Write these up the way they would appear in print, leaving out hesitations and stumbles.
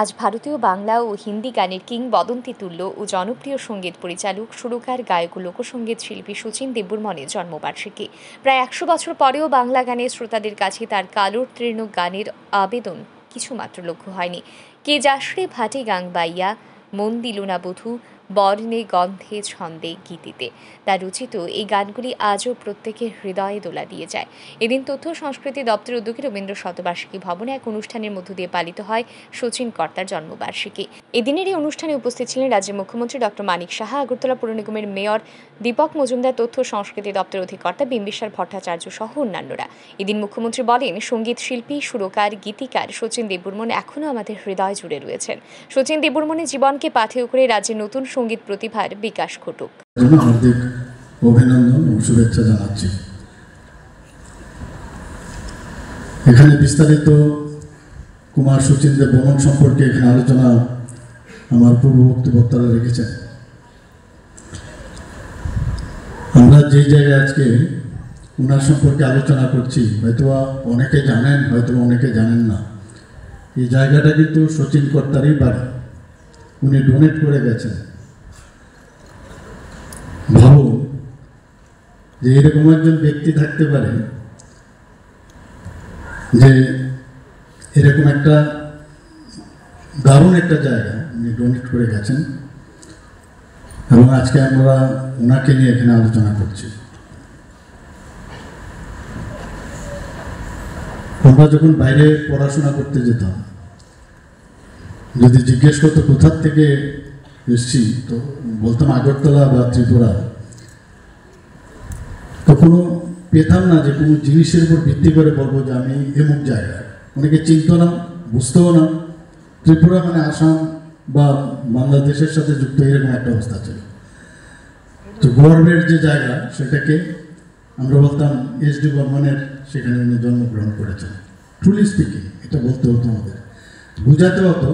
আজ ভারতীয় বাংলা ও হিন্দি গানের কিংবদন্তি তুল্য ও জনপ্রিয় সঙ্গীত পরিচালক, সুরকার, গায়ক ও লোকসঙ্গীত শিল্পী শচীন দেববর্মনের জন্মবার্ষিকী। প্রায় ১০০ বছর পরেও বাংলা গানের শ্রোতাদের কাছে তার কালোত্তীর্ণ গানের আবেদন কিছুমাত্র লক্ষ্য হয়নি। কে যাশ্রে ভাটে গাং বাইয়া, মন দিল না বধূ, বর্ণে গন্ধে ছন্দে গীতিতে। তার রচিত এই গানগুলি আজও প্রত্যেকের হৃদয়ে দোলা দিয়ে যায়। এদিন তথ্য সংস্কৃতি দপ্তরের উদ্যোগে রবীন্দ্র শতবার্ষিকী ভবনে এক অনুষ্ঠানের মধ্য দিয়ে পালিত হয় শচীন কর্তার জন্মবার্ষিকী। এদিনের এই অনুষ্ঠানে উপস্থিত ছিলেন রাজ্যের মুখ্যমন্ত্রী ডক্টর মানিক সাহা, আগরতলা পৌর নিগমের মেয়র দীপক মজুমদার, তথ্য সংস্কৃতি দপ্তরের অধিকর্তা বিম্বিসার ভট্টাচার্য সহ অন্যান্যরা। এদিন মুখ্যমন্ত্রী বলেন, সঙ্গীত শিল্পী, সুরকার, গীতিকার শচীন দেববর্মন এখনও আমাদের হৃদয় জুড়ে রয়েছেন। শচীন দেববর্মনের জীবনকে পাথেয় করে রাজ্যের নতুন সঙ্গীত প্রতিভার বিকাশ ঘটুক। হার্দিক অভিনন্দন ও শুভেচ্ছা জানাচ্ছি। এখানে বিস্তারিত কুমার শচীন দেববর্মন সম্পর্কে এখানে আলোচনা আমার পূর্ববর্তী বক্তারা রেখেছেন। আমরা যে জায়গায় আজকে ওনার সম্পর্কে আলোচনা করছি, হয়তো অনেকে জানেন, হয়তো অনেকে জানেন না। এই জায়গাটা কিন্তু শচীন কর্তারই বাড়ি, উনি ডোনেট করে গেছেন। ভাবুন যে এরকম একজন ব্যক্তি থাকতে পারে যে এরকম একটা দারুণ একটা জায়গা উনি ডোনেট করে গেছেন, এবং আজকে আমরা ওনাকে নিয়ে এখানে আলোচনা করছি। আমরা যখন বাইরে পড়াশোনা করতে যেতাম, যদি জিজ্ঞেস করতো কোথার থেকে এসছি, তো বলতাম আগরতলা বা ত্রিপুরা। তখনও পেতাম না যে কোনো জিনিসের উপর ভিত্তি করে বলবো যে আমি এমুক জায়গায়। অনেকে চিনত না, বুঝতেও না। ত্রিপুরা মানে আসাম বা বাংলাদেশের সাথে যুক্ত, এরকম একটা অবস্থা ছিল। তো গর্বের যে জায়গা, সেটাকে আমরা বলতাম এস.ডি. বর্মনের, সেখানে উনি জন্মগ্রহণ করেছেন। ট্রুলি স্পিকিং, এটা বলতে হতো, আমাদের বোঝাতে হতো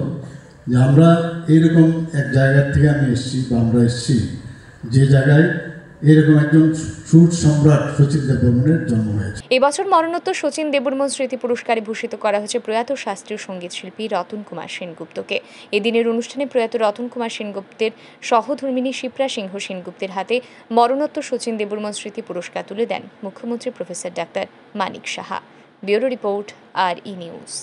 যে আমরা এইরকম এক জায়গার থেকে আমি এসেছি বা আমরা এসেছি যে জায়গায় এরকম একজন সুর সম্রাট শচীন দেববর্মনের জন্ম হয়েছে। এবছর মরণোত্তর শচীন দেববর্মন স্মৃতি পুরস্কারে ভূষিত করা হয়েছে প্রয়াত শাস্ত্রীয় সঙ্গীত শিল্পী রতন কুমার সেনগুপ্তকে। এদিনের অনুষ্ঠানে প্রয়াত রতন কুমার সেনগুপ্তের সহধর্মিণী শিপ্রা সিংহ সেনগুপ্তের হাতে মরণোত্তর শচীন দেববর্মন স্মৃতি পুরস্কার তুলে দেন মুখ্যমন্ত্রী professor doctor Manik Saha. Bureau report, RE news.